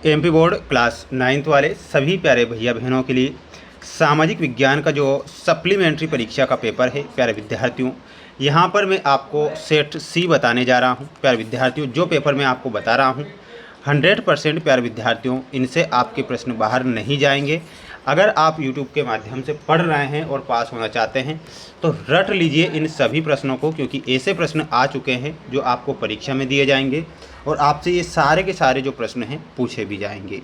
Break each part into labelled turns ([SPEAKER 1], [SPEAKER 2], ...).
[SPEAKER 1] MP board class 9th वाले सभी प्यारे भैया बहनों के लिए सामाजिक विज्ञान का जो सप्लीमेंट्री परीक्षा का पेपर है प्यारे विद्यार्थियों, यहाँ पर मैं आपको सेट सी बताने जा रहा हूँ। प्यारे विद्यार्थियों, जो पेपर मैं आपको बता रहा हूँ 100% प्यारे विद्यार्थियों, इनसे आपके प्रश्न बाहर नहीं जाएंगे। अगर आप यूट्यूब के माध्यम से पढ़ रहे हैं और पास होना चाहते हैं तो रट लीजिए इन सभी प्रश्नों को, क्योंकि ऐसे प्रश्न आ चुके हैं जो आपको परीक्षा में दिए जाएंगे और आपसे ये सारे के सारे जो प्रश्न हैं पूछे भी जाएंगे।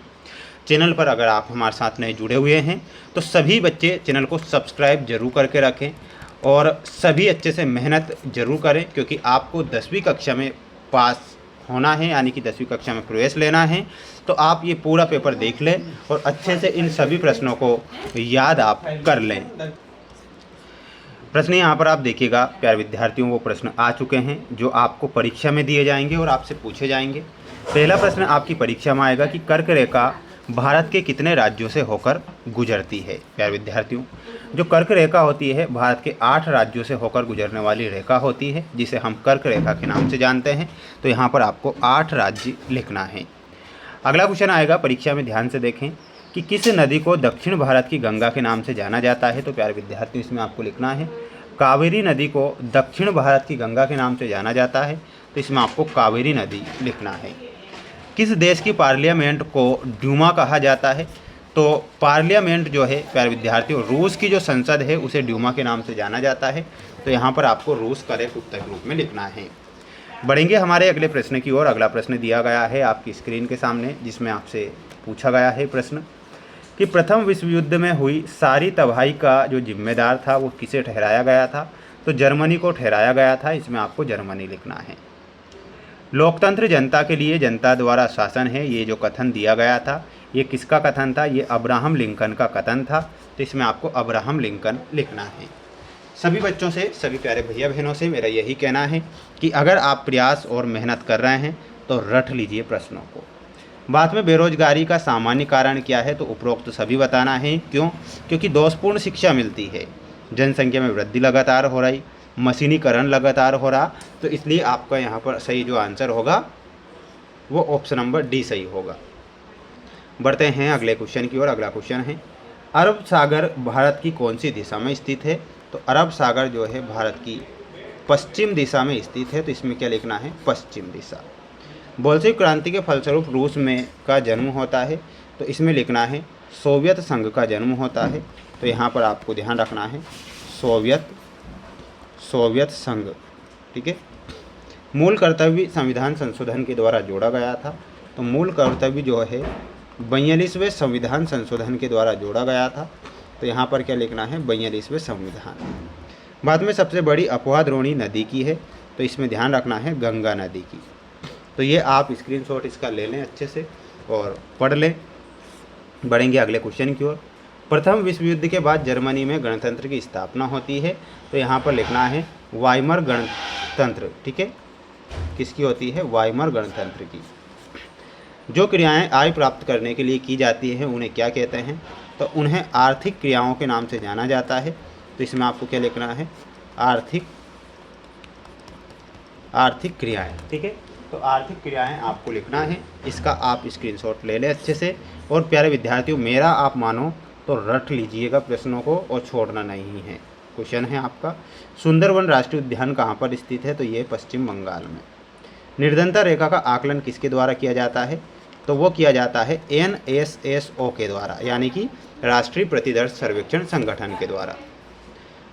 [SPEAKER 1] चैनल पर अगर आप हमारे साथ नए जुड़े हुए हैं तो सभी बच्चे चैनल को सब्सक्राइब जरूर करके रखें और सभी अच्छे से मेहनत जरूर करें, क्योंकि आपको 10वीं कक्षा में पास होना है, यानी कि 10वीं कक्षा में प्रवेश लेना है। तो आप ये पूरा पेपर देख लें और अच्छे से इन सभी प्रश्नों को याद आप कर लें। प्रश्न यहाँ पर आप देखिएगा प्यारे विद्यार्थियों, वो प्रश्न आ चुके हैं जो आपको परीक्षा में दिए जाएंगे और आपसे पूछे जाएंगे। पहला प्रश्न आपकी परीक्षा में आएगा कि कर्क रेखा भारत के कितने राज्यों से होकर गुजरती है। प्यारे विद्यार्थियों, जो कर्क रेखा होती है भारत के 8 राज्यों से होकर गुजरने वाली रेखा होती है, जिसे हम कर्क रेखा के नाम से जानते हैं। तो यहाँ पर आपको 8 राज्य लिखना है। अगला क्वेश्चन आएगा, परीक्षा में ध्यान से देखें कि किस नदी को दक्षिण भारत की गंगा के नाम से जाना जाता है। तो प्यारे विद्यार्थियों, इसमें आपको लिखना है कावेरी नदी को दक्षिण भारत की गंगा के नाम से जाना जाता है। तो इसमें आपको कावेरी नदी लिखना है। किस देश की पार्लियामेंट को ड्यूमा कहा जाता है। तो पार्लियामेंट जो है प्यारे विद्यार्थियों, रूस की जो संसद है उसे ड्यूमा के नाम से जाना जाता है। तो यहाँ पर आपको रूस करेक्ट उत्तर के रूप में लिखना है। बढ़ेंगे हमारे अगले प्रश्न की ओर। अगला प्रश्न दिया गया है आपकी स्क्रीन के सामने, जिसमें आपसे पूछा गया है प्रश्न कि प्रथम विश्व युद्ध में हुई सारी तबाही का जो जिम्मेदार था वो किसे ठहराया गया था। तो जर्मनी को ठहराया गया था। इसमें आपको जर्मनी लिखना है। लोकतंत्र जनता के लिए जनता द्वारा शासन है, ये जो कथन दिया गया था ये किसका कथन था। ये अब्राहम लिंकन का कथन था। तो इसमें आपको अब्राहम लिंकन लिखना है। सभी बच्चों से, सभी प्यारे भैया बहनों से मेरा यही कहना है कि अगर आप प्रयास और मेहनत कर रहे हैं तो रट लीजिए प्रश्नों को। बाद में बेरोजगारी का सामान्य कारण क्या है। तो उपरोक्त सभी बताना है। क्यों? क्योंकि दोषपूर्ण शिक्षा मिलती है, जनसंख्या में वृद्धि लगातार हो रही, मशीनीकरण लगातार हो रहा। तो इसलिए आपका यहाँ पर सही जो आंसर होगा वो ऑप्शन नंबर डी सही होगा। बढ़ते हैं अगले क्वेश्चन की ओर। अगला क्वेश्चन है, अरब सागर भारत की कौन सी दिशा में स्थित है। तो अरब सागर जो है भारत की पश्चिम दिशा में स्थित है। तो इसमें क्या लिखना है, पश्चिम दिशा। बोल्शेविक क्रांति के फलस्वरूप रूस में का जन्म होता है। तो इसमें लिखना है सोवियत संघ का जन्म होता है। तो यहाँ पर आपको ध्यान रखना है सोवियत संघ, ठीक है। मूल कर्तव्य संविधान संशोधन के द्वारा जोड़ा गया था। तो मूल कर्तव्य जो है 42वें संविधान संशोधन के द्वारा जोड़ा गया था। तो यहाँ पर क्या लिखना है, 42वें संविधान। बाद में सबसे बड़ी अफवाह द्रोणी नदी की है। तो इसमें ध्यान रखना है गंगा नदी की। तो ये आप स्क्रीनशॉट इसका ले लें अच्छे से और पढ़ लें। बढ़ेंगे अगले क्वेश्चन की ओर। प्रथम विश्व युद्ध के बाद जर्मनी में गणतंत्र की स्थापना होती है। तो यहाँ पर लिखना है वाइमर गणतंत्र, ठीक है। किसकी होती है, वाइमर गणतंत्र की। जो क्रियाएं आय प्राप्त करने के लिए की जाती हैं उन्हें क्या कहते हैं। तो उन्हें आर्थिक क्रियाओं के नाम से जाना जाता है। तो इसमें आपको क्या लिखना है, आर्थिक क्रियाएं, ठीक है। तो आर्थिक क्रियाएं आपको लिखना है। इसका आप स्क्रीनशॉट ले लें अच्छे से। और प्यारे विद्यार्थियों, मेरा आप मानो तो रट लीजिएगा प्रश्नों को और छोड़ना नहीं है। क्वेश्चन है आपका, सुंदरवन राष्ट्रीय उद्यान कहाँ पर स्थित है। तो ये पश्चिम बंगाल में। निर्धनता रेखा का आकलन किसके द्वारा किया जाता है। तो वो किया जाता है NSSO के द्वारा, यानी कि राष्ट्रीय प्रतिदर्श सर्वेक्षण संगठन के द्वारा।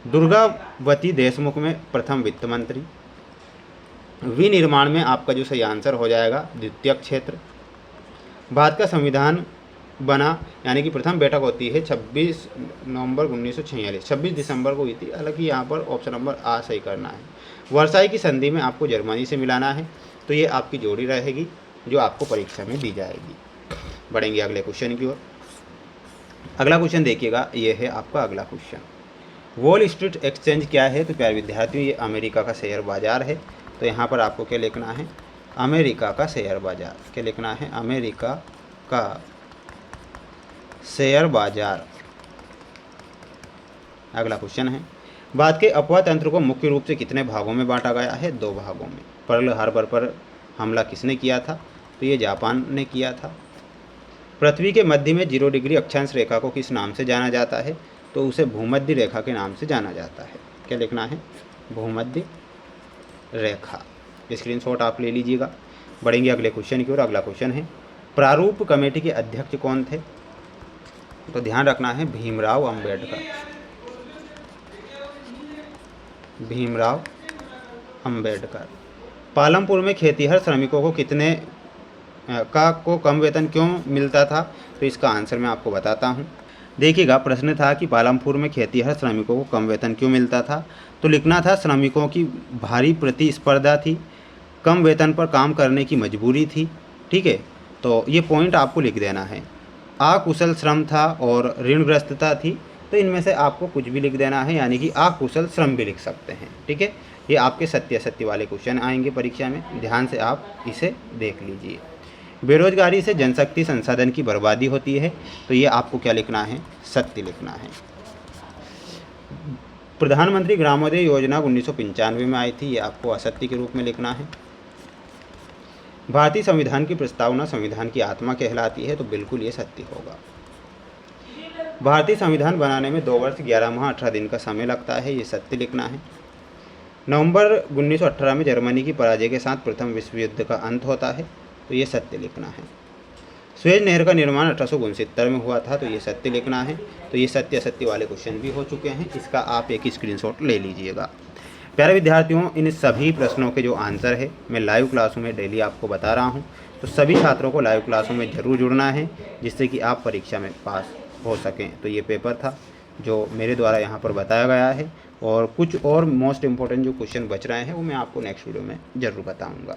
[SPEAKER 1] दुर्गावती देशमुख में प्रथम वित्त मंत्री। विनिर्माण में आपका जो सही आंसर हो जाएगा द्वितीय क्षेत्र। भारत का संविधान बना, यानी कि प्रथम बैठक होती है 26 नवंबर 1946, 26 दिसंबर को हुई थी। हालांकि यहाँ पर ऑप्शन नंबर आ सही करना है। वर्साई की संधि में आपको जर्मनी से मिलाना है। तो ये आपकी जोड़ी रहेगी जो आपको परीक्षा में दी जाएगी। बढ़ेंगे अगले क्वेश्चन की ओर। अगला क्वेश्चन देखिएगा, ये है आपका अगला क्वेश्चन। वॉल स्ट्रीट एक्सचेंज क्या है। तो प्यारे विद्यार्थियों, ये अमेरिका का शेयर बाजार है। तो यहाँ पर आपको क्या लिखना है, अमेरिका का शेयर बाजार। क्या लिखना है, अमेरिका का शेयर बाजार। अगला क्वेश्चन है, भारत के अफवाह तंत्र को मुख्य रूप से कितने भागों में बांटा गया है। 2 भागों में। पर्ल हार्बर पर हमला किसने किया था। तो ये जापान ने किया था। पृथ्वी के मध्य में 0 डिग्री अक्षांश रेखा को किस नाम से जाना जाता है? तो उसे भूमध्य रेखा के नाम से जाना जाता है। क्या लिखना है? भूमध्य रेखा। स्क्रीनशॉट आप ले लीजिएगा। बढ़ेंगे अगले क्वेश्चन की ओर। अगला क्वेश्चन है, प्रारूप कमेटी के अध्यक्ष कौन थे? तो ध्यान रखना है भीमराव अंबेडकर। भीमराव अंबेडकर। पालमपुर में खेतीहर श्रमिकों को कम वेतन क्यों मिलता था? तो इसका आंसर मैं आपको बताता हूँ। देखिएगा, प्रश्न था कि पालमपुर में खेतीहर श्रमिकों को कम वेतन क्यों मिलता था? तो लिखना था श्रमिकों की भारी प्रतिस्पर्धा थी, कम वेतन पर काम करने की मजबूरी थी। ठीक है, तो ये पॉइंट आपको लिख देना है। अकुशल श्रम था और ऋणग्रस्तता थी। तो इनमें से आपको कुछ भी लिख देना है, यानी कि अकुशल श्रम भी लिख सकते हैं। ठीक है, ये आपके सत्य असत्य वाले क्वेश्चन आएंगे परीक्षा में, ध्यान से आप इसे देख लीजिए। बेरोजगारी से जनशक्ति संसाधन की बर्बादी होती है। तो ये आपको क्या लिखना है? सत्य लिखना है। प्रधानमंत्री ग्रामोदय योजना 1995 में आई थी, ये आपको असत्य के रूप में लिखना है। भारतीय संविधान की प्रस्तावना संविधान की आत्मा कहलाती है, तो बिल्कुल ये सत्य होगा। भारतीय संविधान बनाने में 2 वर्ष 11 माह 18 दिन का समय लगता है, ये सत्य लिखना है। नवंबर 1918 में जर्मनी की पराजय के साथ प्रथम विश्व युद्ध का अंत होता है, तो ये सत्य लिखना है। सुएज नहर का निर्माण 1869 में हुआ था, तो ये सत्य लिखना है। तो ये सत्य असत्य वाले क्वेश्चन भी हो चुके हैं, इसका आप एक स्क्रीनशॉट ले लीजिएगा। प्यारे विद्यार्थियों, इन सभी प्रश्नों के जो आंसर है मैं लाइव क्लासों में डेली आपको बता रहा हूँ, तो सभी छात्रों को लाइव क्लासों में ज़रूर जुड़ना है, जिससे कि आप परीक्षा में पास हो सकें। तो ये पेपर था जो मेरे द्वारा यहाँ पर बताया गया है, और कुछ और मोस्ट इम्पोर्टेंट जो क्वेश्चन बच रहे हैं वो मैं आपको नेक्स्ट वीडियो में ज़रूर बताऊँगा।